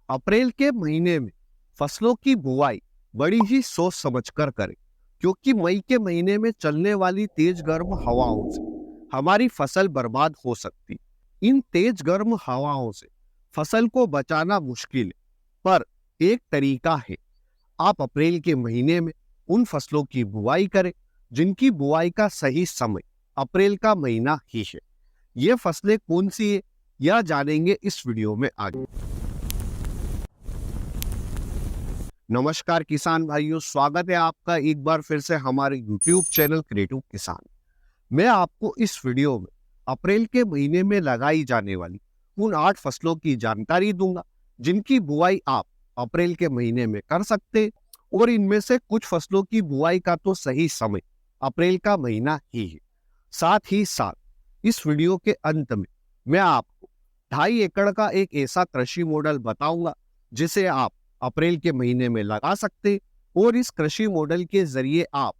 अप्रैल के महीने में फसलों की बुआई बड़ी ही सोच समझकर करें, क्योंकि मई के महीने में चलने वाली तेज गर्म हवाओं से हमारी फसल बर्बाद हो सकती। इन तेज गर्म हवाओं से फसल को बचाना मुश्किल है, पर एक तरीका है। आप अप्रैल के महीने में उन फसलों की बुआई करें जिनकी बुआई का सही समय अप्रैल का महीना ही है। ये फसलें कौन सी है, यह जानेंगे इस वीडियो में आगे। नमस्कार किसान भाइयों, स्वागत है आपका एक बार फिर से हमारे YouTube चैनल क्रिएटिव किसान। मैं आपको इस वीडियो में अप्रैल के महीने में लगाई जाने वाली उन 8 फसलों की जानकारी दूंगा जिनकी बुआई आप अप्रैल के महीने में कर सकते हैं, और इनमें से कुछ फसलों की बुआई का तो सही समय अप्रैल का महीना ही है। साथ ही साथ इस वीडियो के अंत में मैं आपको 2.5 एकड़ का एक ऐसा कृषि मॉडल बताऊंगा जिसे आप अप्रैल के महीने में लगा सकते, और इस कृषि मॉडल के जरिए आप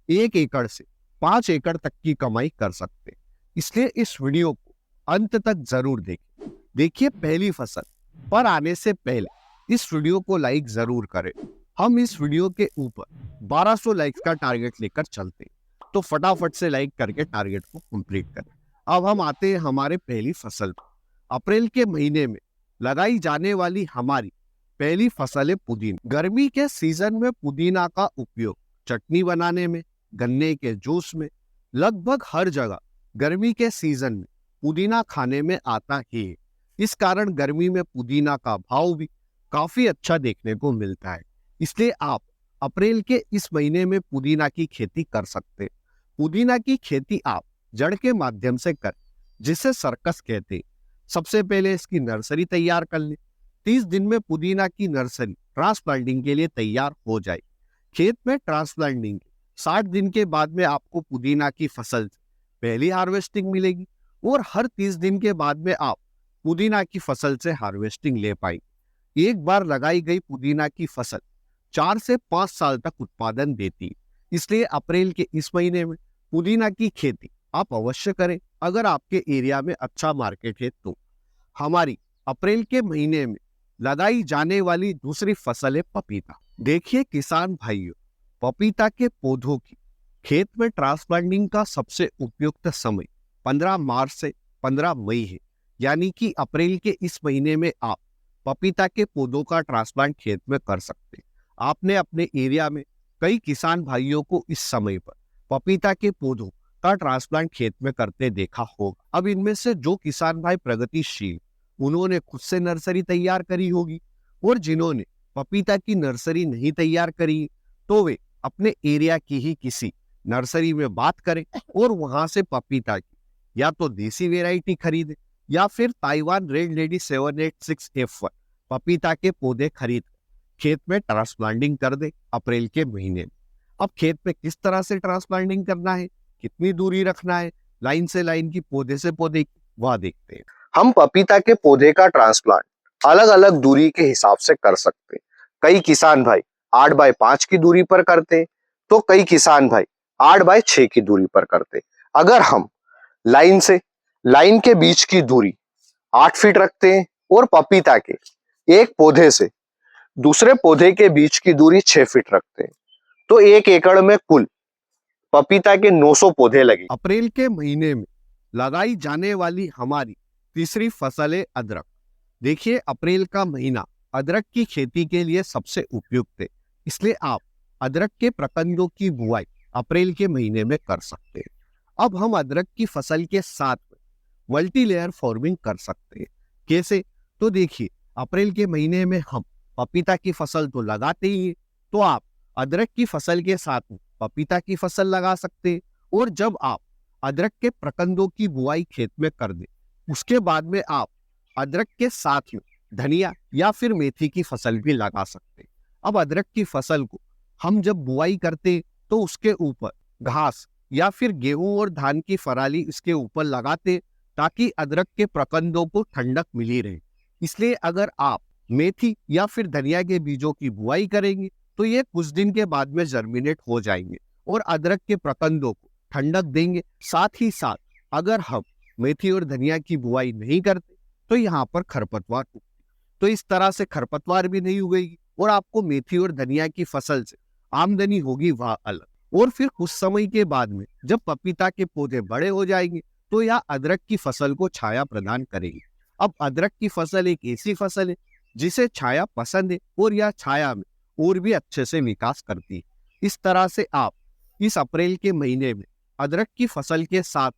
1 एकड़ से 5 एकड़ तक की कमाई कर सकते। इसलिए इस वीडियो को अंत तक जरूर देखें। देखिए, पहली फसल पर आने से पहले इस वीडियो को लाइक जरूर करें। हम इस वीडियो के ऊपर 1200 लाइक्स का टारगेट लेकर चलते, तो फटाफट से लाइक करके टारगेट को कंप्लीट करें। अब हम आते हैं हमारे पहली फसल पर। अप्रैल के महीने में लगाई जाने वाली हमारी पहली फसल है पुदीना। गर्मी के सीजन में पुदीना का उपयोग चटनी बनाने में, गन्ने के जूस में, लगभग हर जगह गर्मी के सीजन में पुदीना खाने में आता ही है। इस कारण गर्मी में पुदीना का भाव भी काफी अच्छा देखने को मिलता है। इसलिए आप अप्रैल के इस महीने में पुदीना की खेती कर सकते हैं। पुदीना की खेती आप जड़ के माध्यम से करें, जिसे सर्कस कहते हैं। सबसे पहले इसकी नर्सरी तैयार कर लें। 30 दिन में पुदीना की नर्सरी ट्रांसप्लांटिंग के लिए तैयार हो जाए। खेत में ट्रांसप्लांटिंग 60 दिन के बाद में आपको पुदीना की फसल से पहली हार्वेस्टिंग मिलेगी, और हर 30 दिन के बाद में आप पुदीना की फसल से हार्वेस्टिंग ले पाएंगे। एक बार लगाई गई पुदीना की फसल 4 से 5 साल तक उत्पादन देती है। इसलिए अप्रैल के इस महीने में पुदीना की खेती आप अवश्य करें, अगर आपके एरिया में अच्छा मार्केट है तो। हमारी अप्रैल के महीने में लगाई जाने वाली दूसरी फसल है पपीता। देखिए किसान भाइयों, पपीता के पौधों की खेत में ट्रांसप्लांटिंग का सबसे उपयुक्त समय 15 मार्च से 15 मई है। यानी कि अप्रैल के इस महीने में आप पपीता के पौधों का ट्रांसप्लांट खेत में कर सकते हैं। आपने अपने एरिया में कई किसान भाइयों को इस समय पर पपीता के पौधों का ट्रांसप्लांट खेत में करते देखा होगा। अब इनमें से जो किसान भाई प्रगतिशील, उन्होंने खुद से नर्सरी तैयार करी होगी, और जिन्होंने पपीता की नर्सरी नहीं तैयार करी तो वे अपने एरिया की ही किसी नर्सरी में बात करें और वहां से पपीता की या तो देसी वेराइटी खरीदें या फिर ताइवान रेड लेडी 786F1 पपीता के पौधे खरीद खेत में ट्रांसप्लांटिंग कर दे अप्रैल के महीने में। अब खेत में किस तरह से ट्रांसप्लांटिंग करना है, कितनी दूरी रखना है लाइन से लाइन की, पौधे से पौधे की, वह देखते हैं। हम पपीता के पौधे का ट्रांसप्लांट अलग अलग दूरी के हिसाब से कर सकते हैं। कई किसान भाई 8 बाय 5 की दूरी पर करते हैं, तो कई किसान भाई 8 बाय 6 की दूरी पर करते हैं। अगर हम लाइन से लाइन के बीच की दूरी 8 फीट रखते हैं और पपीता के एक पौधे से दूसरे पौधे के बीच की दूरी 6 फीट रखते हैं, तो 1 एकड़ में कुल पपीता के 900 पौधे लगे। अप्रैल के महीने में लगाई जाने वाली हमारी तीसरी फसल है अदरक। देखिए, अप्रैल का महीना अदरक की खेती के लिए सबसे उपयुक्त है। इसलिए आप अदरक के प्रकंदों की बुआई अप्रैल के महीने में कर सकते हैं। अब हम अदरक की फसल के साथ मल्टी लेयर फार्मिंग कर सकते हैं। कैसे? तो देखिए, अप्रैल के महीने में हम पपीता की फसल तो लगाते ही हैं, तो आप अदरक की फसल के साथ पपीता की फसल लगा सकते हैं। और जब आप अदरक के प्रकंदों की बुआई खेत में कर दें, उसके बाद में आप अदरक के साथ में धनिया या फिर मेथी की फसल भी लगा सकते हैं। अब अदरक की फसल को हम जब बुआई करते तो उसके ऊपर घास या फिर गेहूं और धान की फराली इसके ऊपर लगाते, ताकि अदरक के प्रकंदों को ठंडक मिली रहे। इसलिए अगर आप मेथी या फिर धनिया के बीजों की बुआई करेंगे तो ये कुछ दिन के बाद में जर्मिनेट हो जाएंगे और अदरक के प्रकंदों को ठंडक देंगे। साथ ही साथ अगर हम मेथी और धनिया की बुआई नहीं करते तो यहाँ पर खरपतवार उगते। तो इस तरह से खरपतवार भी नहीं उगेगी और आपको मेथी और धनिया की फसल से आमदनी होगी वह अलग। और फिर कुछ समय के बाद में जब पपीता के पौधे बड़े हो जाएंगे तो यह अदरक की फसल को छाया प्रदान करेगी। अब अदरक की फसल एक ऐसी फसल है जिसे छाया पसंद है और यह छाया में और भी अच्छे से विकास करती है। इस तरह से आप इस अप्रैल के महीने में अदरक की फसल के साथ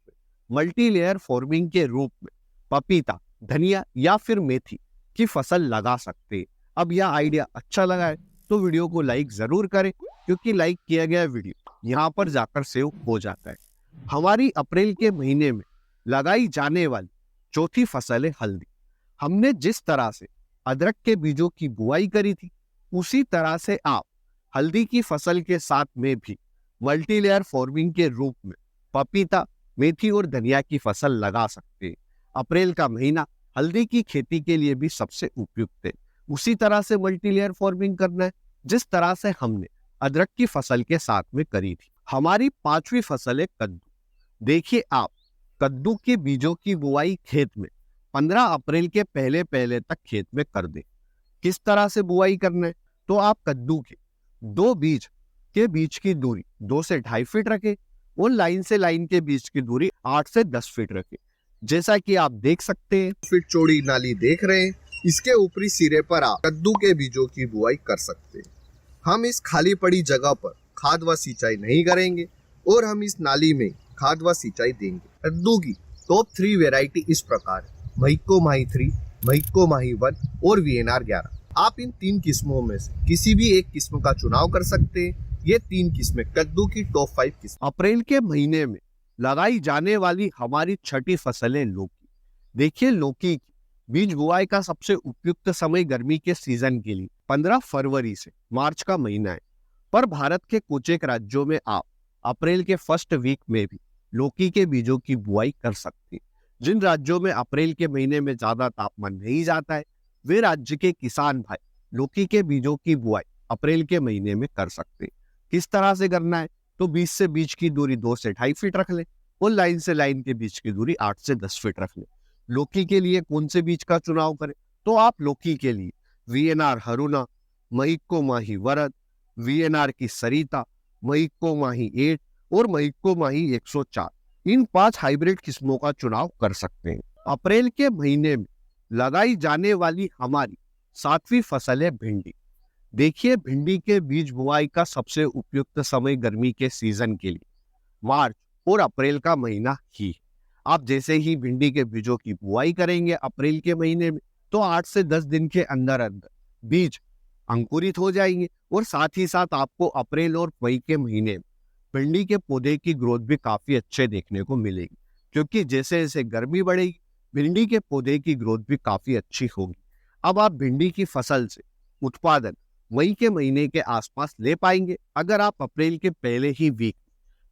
मल्टी लेयर फार्मिंग के रूप में पपीता, धनिया या फिर मेथी की फसल लगा सकते हैं। अब यह आइडिया अच्छा लगा है तो वीडियो को लाइक जरूर करें, क्योंकि लाइक किया गया वीडियो यहाँ पर जाकर सेव हो जाता है। हमारी अप्रैल के महीने में लगाई जाने वाली चौथी फसल है हल्दी। हमने जिस तरह से अदरक के बीजों की बुआई करी थी उसी तरह से आप हल्दी की फसल के साथ में भी मल्टी लेयर फार्मिंग के रूप में पपीता, मेथी और धनिया की फसल लगा सकते हैं। अप्रैल का महीना हल्दी की खेती के लिए भी सबसे उपयुक्त है। उसी तरह से मल्टी लेयर फार्मिंग करना है जिस तरह से हमने अदरक की फसल के साथ में करी थी। हमारी पांचवी फसल है कद्दू। देखिए, आप कद्दू के बीजों की बुआई खेत में 15 अप्रैल के पहले तक खेत में कर दें। किस तरह से बुआई करना है, तो आप कद्दू के दो बीज के बीच की दूरी 2 से 2.5 फीट रखें और लाइन से लाइन के बीच की दूरी 8 से 10 फीट रखें। जैसा कि आप देख सकते हैं, फीट चौड़ी नाली देख रहे हैं, इसके ऊपरी सिरे पर आप कद्दू के बीजों की बुआई कर सकते हैं। हम इस खाली पड़ी जगह पर खाद व सिंचाई नहीं करेंगे और हम इस नाली में खाद व सिंचाई देंगे। कद्दू की टॉप 3 वेराइटी इस प्रकार है: महिको माही 3, महिको माही 1 और VNR 11। आप इन 3 किस्मों में से किसी भी एक किस्म का चुनाव कर सकते हैं। ये 3 किस्में कद्दू की टॉप 5 किस्म। अप्रैल के महीने में लगाई जाने वाली हमारी छठी फसल है लौकी। देखिए, लौकी की बीज बुआई का सबसे उपयुक्त समय गर्मी के सीजन के लिए 15 फरवरी से मार्च का महीना है, पर भारत के कुछ एक राज्यों में आप अप्रैल के फर्स्ट वीक में भी लौकी के बीजों की बुआई कर सकते हैं। जिन राज्यों में अप्रैल के महीने में ज्यादा तापमान नहीं जाता है, वे राज्य के किसान भाई लौकी के बीजों की बुआई अप्रैल के महीने में कर सकते हैं। किस तरह से करना है, तो बीज से बीज की दूरी 2 से 2.5 फीट रख ले और लाइन से लाइन के बीच की दूरी 8 से 10 फीट रख ले। लौकी के लिए कौन से बीज का चुनाव करें, तो आप लौकी के लिए VNR हरुणा, महिको माही वरद, VNR की सरिता, महिको माही 8 और महिको माही 104, इन 5 हाइब्रिड किस्मों का चुनाव कर सकते हैं। अप्रैल के महीने में लगाई जाने वाली हमारी 7वीं फसल है भिंडी। देखिए, भिंडी के बीज बुआई का सबसे उपयुक्त समय गर्मी के सीजन के लिए मार्च और अप्रैल का महीना ही है। आप जैसे ही भिंडी के बीजों की बुआई करेंगे अप्रैल के महीने में, तो 8 से 10 दिन के अंदर अंदर बीज अंकुरित हो जाएंगे और साथ ही साथ आपको अप्रैल और मई के महीने में भिंडी के पौधे की ग्रोथ भी काफी अच्छे देखने को मिलेगी, क्योंकि जैसे जैसे गर्मी बढ़ेगी भिंडी के पौधे की ग्रोथ भी काफी अच्छी होगी। अब आप भिंडी की फसल से उत्पादन मई के महीने के आसपास ले पाएंगे अगर आप अप्रैल के पहले ही वीक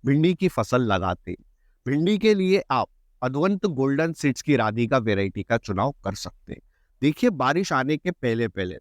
भिंडी की फसल लगाते हैं। भिंडी के लिए आप अद्वंत गोल्डन सीड्स की राधिका वैरायटी का चुनाव कर सकते हैं। देखिए, बारिश आने के पहले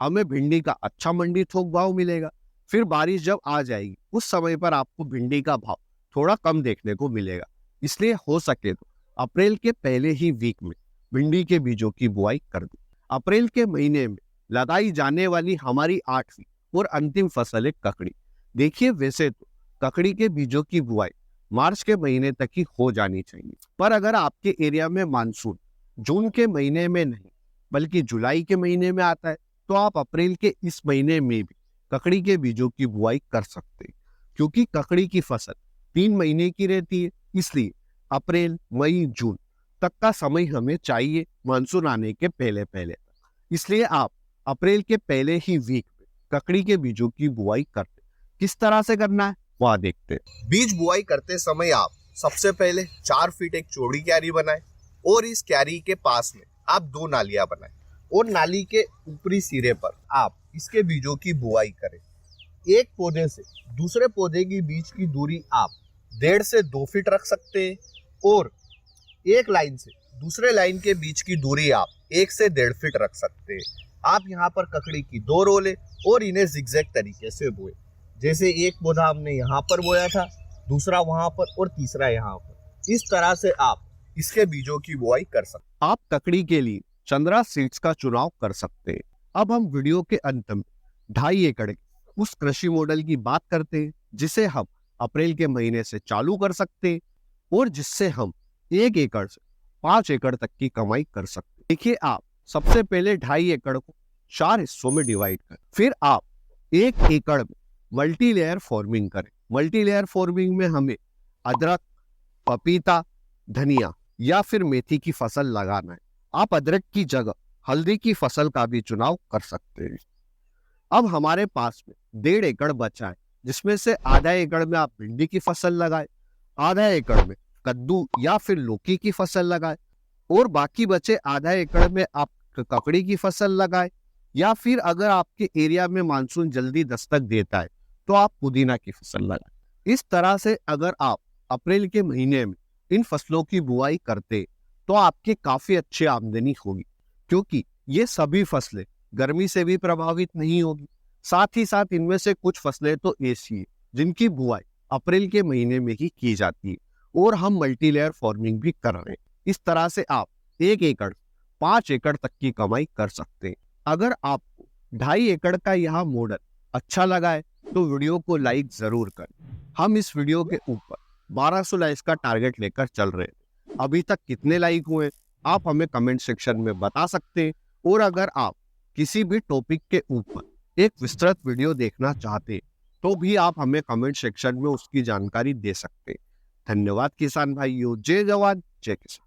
हमें भिंडी का अच्छा मंडी थोक भाव मिलेगा। फिर बारिश जब आ जाएगी उस समय पर आपको भिंडी का भाव थोड़ा कम देखने को मिलेगा। इसलिए हो सके तो अप्रैल के पहले ही वीक में भिंडी के बीजों की बुआई कर दें। अप्रैल के महीने में लगाई जाने वाली हमारी 8वीं और अंतिम फसल है ककड़ी। देखिए, वैसे तो ककड़ी के बीजों की बुआई मार्च के महीने तक ही हो जानी चाहिए, पर अगर आपके एरिया में मानसून जून के महीने में नहीं बल्कि जुलाई के महीने में आता है, तो आप अप्रैल के इस महीने में भी ककड़ी के बीजों की बुआई कर सकते हैं। क्योंकि ककड़ी की फसल 3 महीने की रहती है, इसलिए अप्रैल, मई, जून तक का समय हमें चाहिए मानसून आने के पहले। इसलिए आप अप्रैल के पहले ही वीक में ककड़ी के बीजों की बुआई करते। किस तरह से करना है वह देखते हैं। बीज बुआई करते समय आप सबसे पहले 4 फीट एक चौड़ी क्यारी बनाएं और इस क्यारी के पास में आप 2 नालियां बनाएं और नाली के ऊपरी सिरे पर आप इसके बीजों की बुआई करें। एक पौधे से दूसरे पौधे के बीच की दूरी आप 1.5 से 2 फीट रख सकते हैं और एक लाइन से दूसरे लाइन के बीच की दूरी आप 1 से 1.5 फीट रख सकते हैं। आप यहाँ पर ककड़ी की 2 रो लें और इन्हें जिगजैग तरीके से बोए। जैसे एक पौधा हमने यहाँ पर बोया था, दूसरा वहां पर और तीसरा यहाँ पर। इस तरह से आप इसके बीजों की बुआई कर सकते। आप ककड़ी के लिए 15 सीड्स का चुनाव कर सकते हैं। अब हम वीडियो के अंत में 2.5 एकड़ उस कृषि मॉडल की बात करते हैं जिसे हम अप्रैल के महीने से चालू कर सकते हैं और जिससे हम 1 एकड़ से 5 एकड़ तक की कमाई कर सकते हैं। देखिए, आप सबसे पहले 2.5 एकड़ को 4 हिस्सों में डिवाइड करें। फिर आप 1 एकड़ में मल्टी लेयर फार्मिंग करें। मल्टी लेयर फार्मिंग में हमें अदरक, पपीता, धनिया या फिर मेथी की फसल लगाना है। आप अदरक की जगह हल्दी की फसल का भी चुनाव कर सकते हैं। अब हमारे पास में 1.5 एकड़ बचा है, जिसमें से आधा एकड़ में आप भिंडी की फसल लगाए, आधा एकड़ में कद्दू या फिर लौकी की फसल लगाए और बाकी बचे आधा एकड़ में आप ककड़ी की फसल लगाए या फिर अगर आपके एरिया में मानसून जल्दी दस्तक देता है तो आप पुदीना की फसल लगाए। इस तरह से अगर आप अप्रैल के महीने में इन फसलों की बुआई करते तो आपके काफी अच्छी आमदनी होगी, क्योंकि ये सभी फसलें गर्मी से भी प्रभावित नहीं होगी। साथ ही साथ इनमें से कुछ फसलें तो ऐसी है जिनकी बुआई अप्रैल के महीने में ही की जाती है और हम मल्टी लेयर फार्मिंग भी कर रहे हैं। इस तरह से आप 1 एकड़ 5 एकड़ तक की कमाई कर सकते हैं। अगर आपको 2.5 एकड़ का यह मॉडल अच्छा लगा है तो वीडियो को लाइक जरूर करें। हम इस वीडियो के ऊपर 1200 लाइक्स का टारगेट लेकर चल रहे हैं। अभी तक कितने लाइक हुए आप हमें कमेंट सेक्शन में बता सकते हैं और अगर आप किसी भी टॉपिक के ऊपर एक विस्तृत वीडियो देखना चाहते हैं तो भी आप हमें कमेंट सेक्शन में उसकी जानकारी दे सकते हैं। धन्यवाद किसान भाइयों। जय जवान जय किसान।